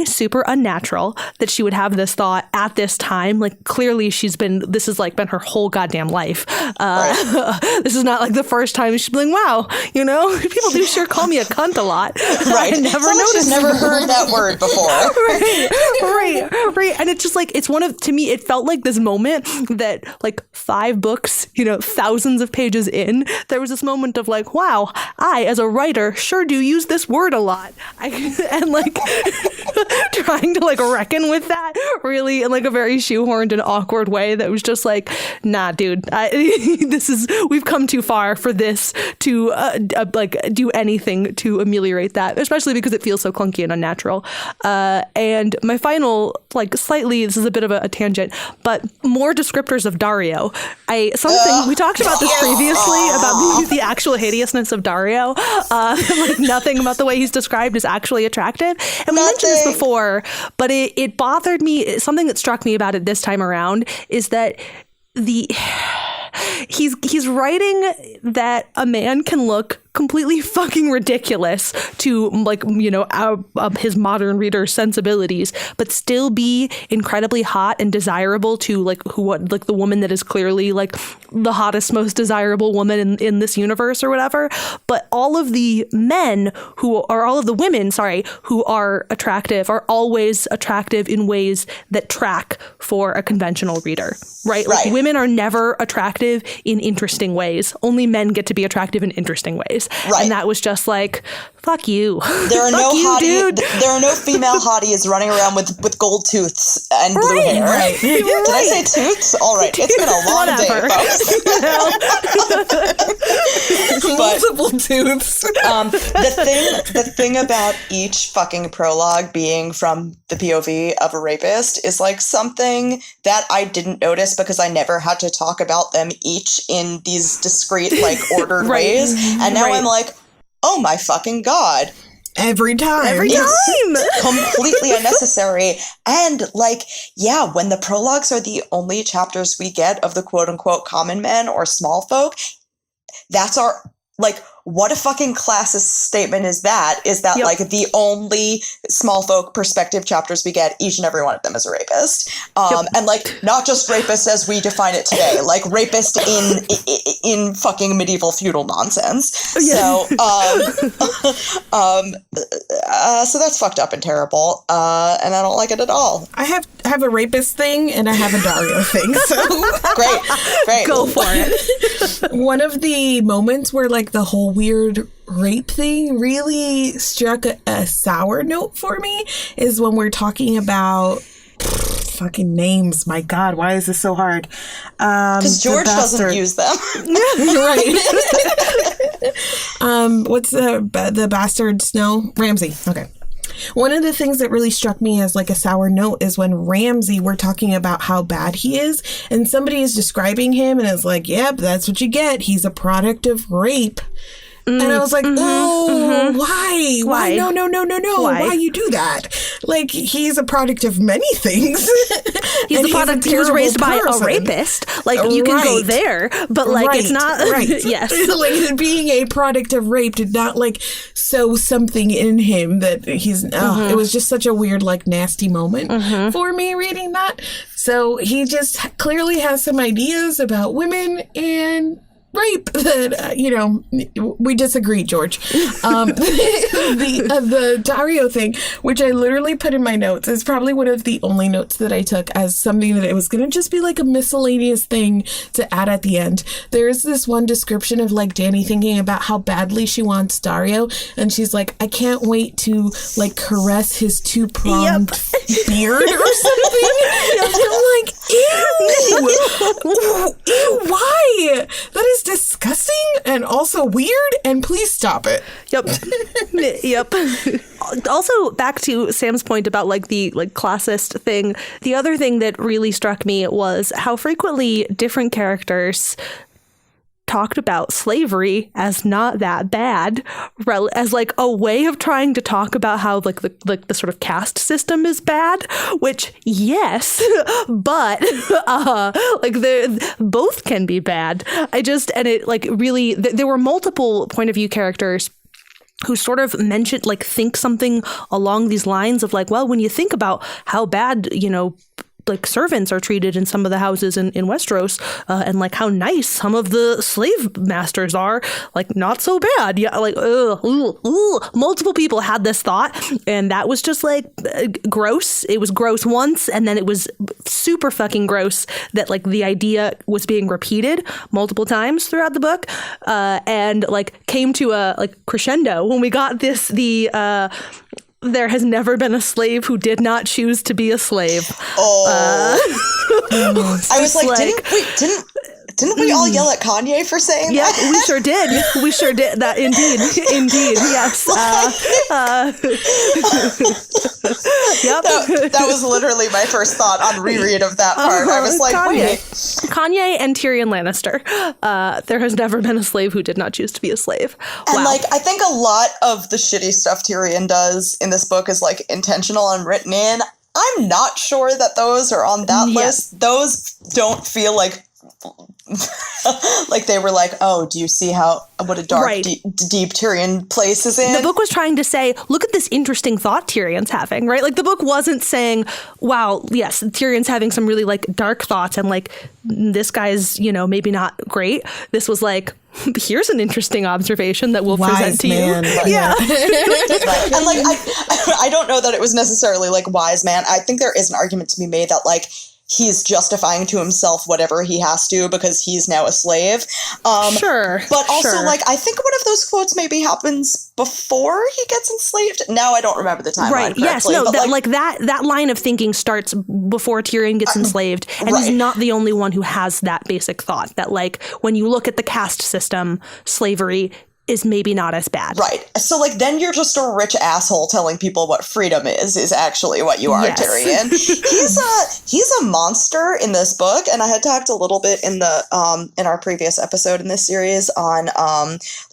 super unnatural that she would have this thought at this time. Like, clearly this has like been her whole goddamn life. This is not like the first time she's been like, wow, you know, people do sure call me a cunt a lot. Right. I never noticed. She's never heard that word before. Right. And it's just like, to me, it felt like this moment that like 5 books, you know, thousands of pages in, there was this moment of like, wow, I, as a writer, sure do use this word a lot. And like, trying to like reckon with that really in like a very shoehorned and awkward way that was just like, nah, dude, we've come too far for this to like do anything to ameliorate that, especially because it feels so clunky and unnatural. And my final, like slightly, this is a bit of a tangent, but more descriptors of Dario. We talked about this previously about the actual hideousness of Dario. Like nothing about the way he's described is actually attractive. And we mentioned this before, but it bothered me. Something that struck me about it this time around is that he's writing that a man can look completely fucking ridiculous to like, you know, his modern reader sensibilities, but still be incredibly hot and desirable to like the woman that is clearly like the hottest, most desirable woman in this universe or whatever. But all of the men who are attractive are always attractive in ways that track for a conventional reader, right? Like women are never attractive in interesting ways. Only men get to be attractive in interesting ways. Right. And that was just like, fuck you. There are there are no female hotties running around with gold tooths and blue hair. Right. Did I say tooths? All right. It's been a long day, folks. Multiple tooths. The thing about each fucking prologue being from the POV of a rapist is like something that I didn't notice because I never had to talk about them each in these discrete, like, ordered ways. And now I'm like, oh my fucking God. Every time. Completely unnecessary. And like, yeah, when the prologues are the only chapters we get of the quote unquote common men or small folk, that's our, like, what a fucking classist statement is that? Is that like the only small folk perspective chapters we get, each and every one of them is a rapist. And like, not just rapist as we define it today, like rapist in fucking medieval feudal nonsense. So, so that's fucked up and terrible. And I don't like it at all. I have a rapist thing and I have a Dario thing. So great. Go for it. One of the moments where like the whole weird rape thing really struck a sour note for me is when we're talking about fucking names. My God, why is this so hard? Because George doesn't use them. Right. What's the bastard Snow? Ramsay. Okay. One of the things that really struck me as like a sour note is when Ramsay, we're talking about how bad he is, and somebody is describing him and it's like, yep, that's what you get. He's a product of rape. And I was like, why? Why? No. Why you do that? Like, he's a product of many things. He's the product. He was raised by a rapist. Like, you can go there, but like, it's not. Right. Yes. Like, being a product of rape did not like sow something in him that he's. It was just such a weird, like, nasty moment for me reading that. So he just clearly has some ideas about women and rape that, we disagree, George. The Dario thing, which I literally put in my notes, is probably one of the only notes that I took as something that it was going to just be like a miscellaneous thing to add at the end. There's this one description of like Dany thinking about how badly she wants Dario, and she's like, I can't wait to like caress his two-pronged beard or something. And I'm like, ew, why? That is disgusting and also weird, and please stop it. Yep. Also, back to Sam's point about like the like classist thing, the other thing that really struck me was how frequently different characters talked about slavery as not that bad, as like a way of trying to talk about how like the sort of caste system is bad, which yes, but like both can be bad. There were multiple point of view characters who sort of mentioned, like, think something along these lines of like, well, when you think about how bad, like servants are treated in some of the houses in Westeros, and like how nice some of the slave masters are, like not so bad. Yeah, like multiple people had this thought, and that was just like gross. It was gross once, and then it was super fucking gross that like the idea was being repeated multiple times throughout the book, and like came to a like crescendo when we got there has never been a slave who did not choose to be a slave. I was like, didn't we all yell at Kanye for saying that? Yeah, we sure did. We sure did that. Indeed. Yes. Yep. That was literally my first thought on reread of that part. I was like, Kanye and Tyrion Lannister. There has never been a slave who did not choose to be a slave. And like, I think a lot of the shitty stuff Tyrion does in this book is like intentional and written in. I'm not sure that those are on that list. Those don't feel like like they were like, oh, do you see what a dark, deep Tyrion place is in? The book was trying to say, look at this interesting thought Tyrion's having, right? Like the book wasn't saying, wow, yes, Tyrion's having some really like dark thoughts and like this guy's, maybe not great. This was like, here's an interesting observation that we'll present to man. you. Right. Yeah. Right. And like, I don't know that it was necessarily like wise man. I think there is an argument to be made that like, he's justifying to himself whatever he has to because he's now a slave. Sure. But also, like, I think one of those quotes maybe happens before he gets enslaved. Now I don't remember the timeline right. Yes. correctly. No. But That line of thinking starts before Tyrion gets enslaved, and he's not the only one who has that basic thought that, like, when you look at the caste system, slavery is maybe not as bad. Right. So, like, then you're just a rich asshole telling people what freedom is actually what you are, Tyrion. He's a monster in this book, and I had talked a little bit in our previous episode in this series on,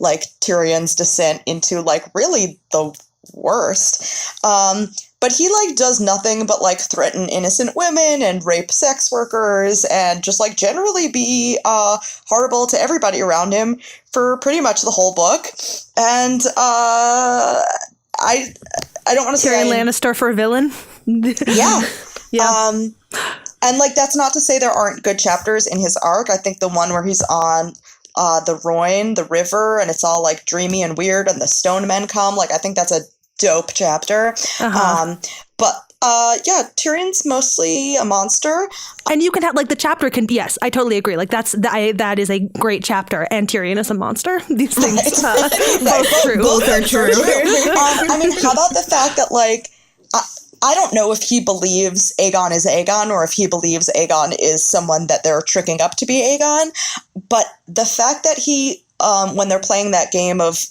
like, Tyrion's descent into, like, really the worst. But he, like, does nothing but, like, threaten innocent women and rape sex workers and just, like, generally be horrible to everybody around him for pretty much the whole book. And I don't want to say... Tyrion Lannister for a villain? Yeah. Yeah. And, like, that's not to say there aren't good chapters in his arc. I think the one where he's on the Rhoyne, the river, and it's all, like, dreamy and weird, and the stone men come, like, I think that's a dope chapter. But Tyrion's mostly a monster. And you can have, like, the chapter can be, yes, I totally agree. Like, that is a great chapter, and Tyrion is a monster. These things, both true. Both are true. I mean, how about the fact that, like, I don't know if he believes Aegon is Aegon or if he believes Aegon is someone that they're tricking up to be Aegon, but the fact that he, when they're playing that game of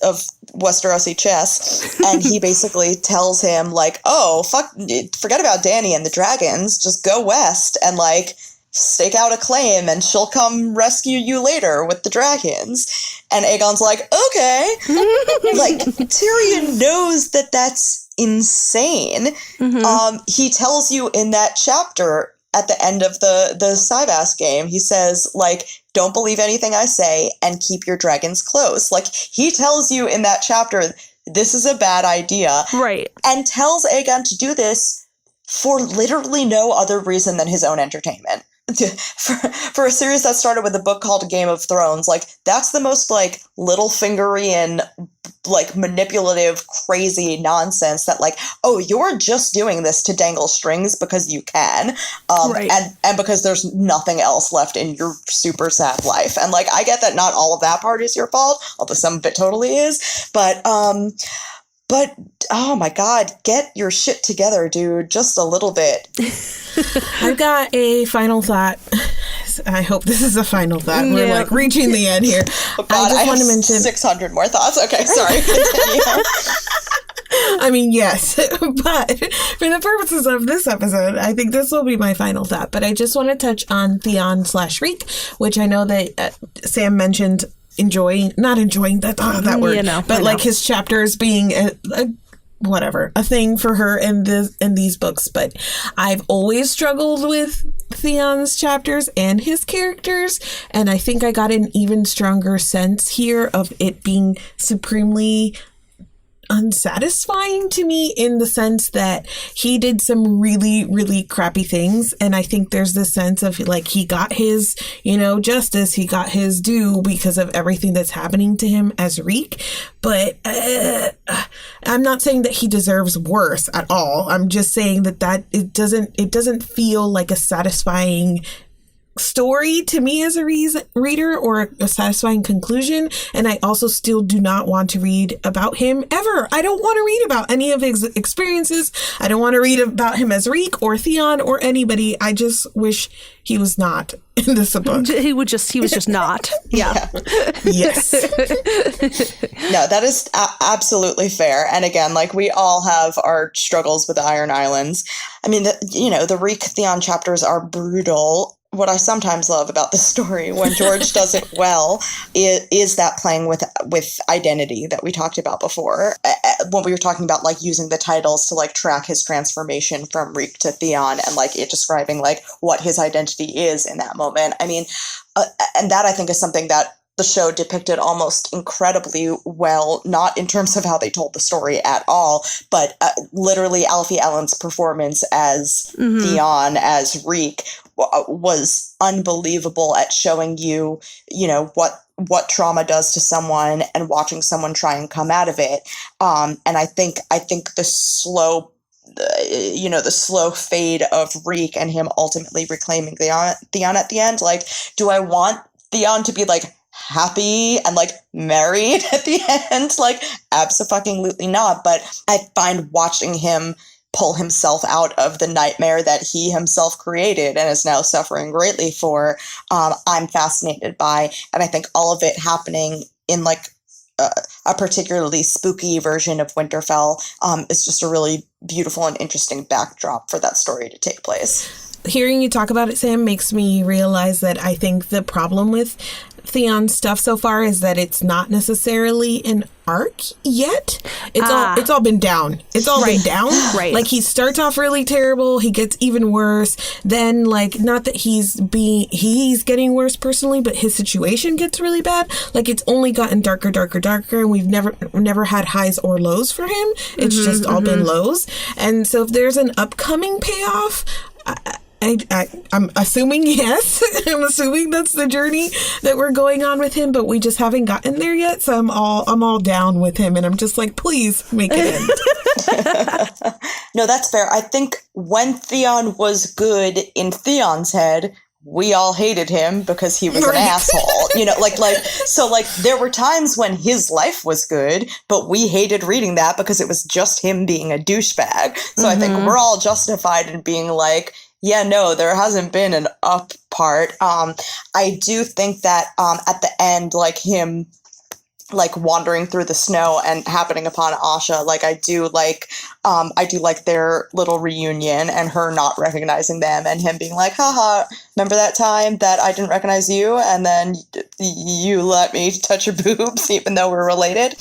Westerosi chess, and he basically tells him, like, oh, forget about Dany and the dragons, just go west and, like, stake out a claim and she'll come rescue you later with the dragons. And Aegon's like, okay. Like, Tyrion knows that that's insane. He tells you in that chapter at the end of the Syvas game, he says, like, don't believe anything I say and keep your dragons close. Like, he tells you in that chapter, this is a bad idea. Right. And tells Aegon to do this for literally no other reason than his own entertainment. For a series that started with a book called Game of Thrones, like, that's the most, like, Littlefingery and, like, manipulative, crazy nonsense that, like, oh, you're just doing this to dangle strings because you can, and because there's nothing else left in your super sad life. And, like, I get that not all of that part is your fault, although some of it totally is, but oh my God, get your shit together, dude, just a little bit. I've got a final thought. I hope this is a final thought. We're like reaching the end here. Oh God, I want to have mention 600 more thoughts. Okay, sorry. I mean, yes, but for the purposes of this episode, I think this will be my final thought. But I just want to touch on Theon/Reek, which I know that Sam mentioned not enjoying that word, but like his chapters being a thing for her in these books. But I've always struggled with Theon's chapters and his characters, and I think I got an even stronger sense here of it being supremely unsatisfying to me, in the sense that he did some really, really crappy things. And I think there's this sense of, like, he got his, justice, he got his due because of everything that's happening to him as Reek. But I'm not saying that he deserves worse at all. I'm just saying that it doesn't feel like a satisfying story to me as a reader, or a satisfying conclusion. And I also still do not want to read about him ever. I don't want to read about any of his experiences. I don't want to read about him as Reek or Theon or anybody. I just wish he was not in this book. He was just not. Yeah. Yes. No, that is absolutely fair. And again, like, we all have our struggles with the Iron Islands. I mean, the Reek Theon chapters are brutal. what I sometimes love about the story when George does it well is that playing with identity that we talked about before when we were talking about like using the titles to like track his transformation from Reek to Theon and like it describing like what his identity is in that moment. I mean, and that I think is something that the show depicted almost incredibly well, not in terms of how they told the story at all, but literally Alfie Allen's performance as Theon, as Reek, was unbelievable at showing you, you know, what trauma does to someone and watching someone try and come out of it. And I think the slow fade of Reek and him ultimately reclaiming Theon at the end, like, do I want Theon to be like happy and like married at the end? Like, abso-fucking-lutely not. But I find watching him pull himself out of the nightmare that he himself created and is now suffering greatly for, I'm fascinated by. And I think all of it happening in like a particularly spooky version of Winterfell is just a really beautiful and interesting backdrop for that story to take place. Hearing you talk about it, Sam, makes me realize that I think the problem with Theon's stuff so far is that it's not necessarily an arc yet. It's all been down. It's all been down. Right. Like, he starts off really terrible. He gets even worse. Then, like, not that he's getting worse personally, but his situation gets really bad. Like, it's only gotten darker, and we've never had highs or lows for him. It's just all been lows. And so if there's an upcoming payoff, I'm assuming yes. I'm assuming that's the journey that we're going on with him, but we just haven't gotten there yet. So I'm all down with him, and I'm just like, please make it end. No, that's fair. I think when Theon was good in Theon's head, we all hated him because he was an asshole. You know, so there were times when his life was good, but we hated reading that because it was just him being a douchebag. So I think we're all justified in being like, yeah, no, there hasn't been an up part. I do think that at the end, like him like wandering through the snow and happening upon Asha, like I do like their little reunion and her not recognizing them and him being like, haha, remember that time that I didn't recognize you and then you let me touch your boobs even though we're related?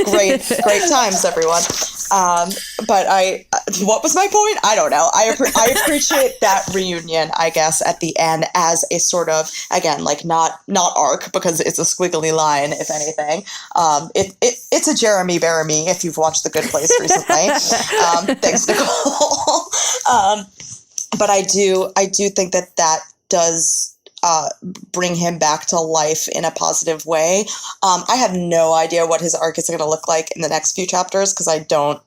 Great times, everyone. But what was my point? I don't know. I appreciate that reunion, I guess, at the end as a sort of, again, like not arc because it's a squiggly line, if anything. It's a Jeremy Bearimy if you've watched The Good Place recently. Thanks, Nicole. But I do think that does bring him back to life in a positive way. I have no idea what his arc is going to look like in the next few chapters because I don't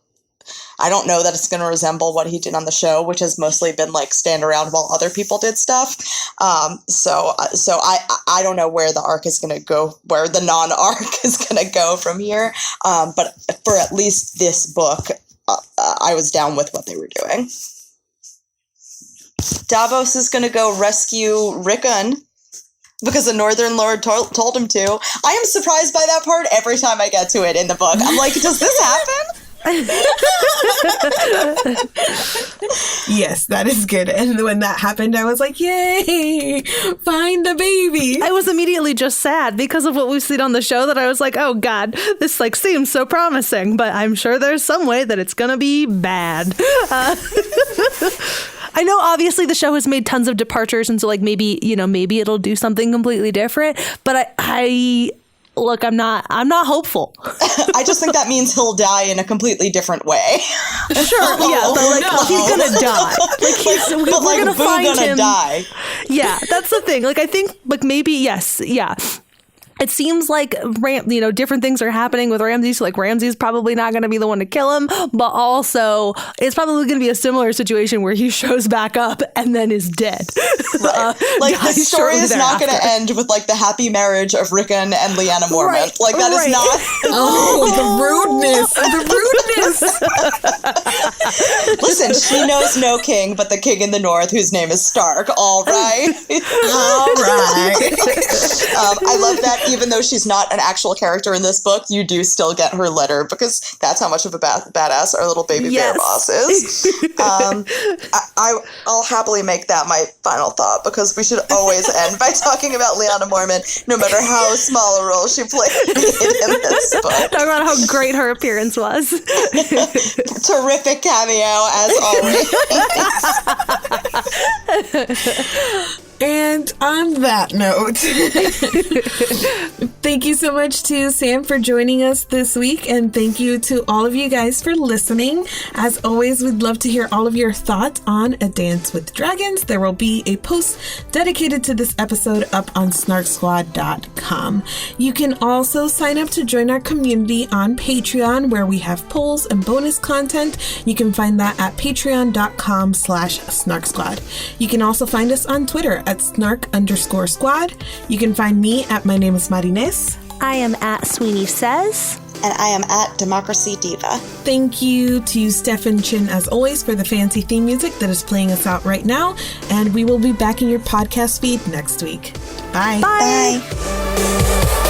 know that it's going to resemble what he did on the show, which has mostly been like stand around while other people did stuff. So I don't know where the arc is going to go, where the non-arc is going to go from here. But for at least this book, I was down with what they were doing. Davos is going to go rescue Rickon because the Northern Lord told him to. I am surprised by that part every time I get to it in the book. I'm like, does this happen? Yes, that is good. And when that happened, I was like, yay, find the baby. I was immediately just sad because of what we've seen on the show that I was like, oh God, this like seems so promising, but I'm sure there's some way that it's going to be bad. I know obviously the show has made tons of departures and so like maybe it'll do something completely different, but I look, I'm not hopeful. I just think that means he'll die in a completely different way. Sure, yeah, but like he's gonna die. Like we're gonna find him. Die. Yeah, that's the thing. Like I think, like maybe yes, yeah. It seems like different things are happening with Ramsay. So like Ramsay's probably not going to be the one to kill him, but also it's probably going to be a similar situation where he shows back up and then is dead. Right. Like the story is not going to end with like the happy marriage of Rickon and Lyanna Mormont. Right. Like that is not. The rudeness. Listen, she knows no king but the king in the north whose name is Stark. All right. All right. I love that even though she's not an actual character in this book, you do still get her letter because that's how much of a badass our little baby bear boss is. I'll happily make that my final thought because we should always end by talking about Lyanna Mormont, no matter how small a role she played in this book. Talk about how great her appearance was. Terrific cameo, as always. And on that note, thank you so much to Sam for joining us this week, and thank you to all of you guys for listening. As always, we'd love to hear all of your thoughts on A Dance with Dragons. There will be a post dedicated to this episode up on SnarkSquad.com. You can also sign up to join our community on Patreon, where we have polls and bonus content. You can find that at patreon.com/SnarkSquad. You can also find us on Twitter at Snark_squad. You can find me at My Name is Marines. I am at Sweeney Says. And I am at Democracy Diva. Thank you to Stefan Chin, as always, for the fancy theme music that is playing us out right now. And we will be back in your podcast feed next week. Bye. Bye. Bye.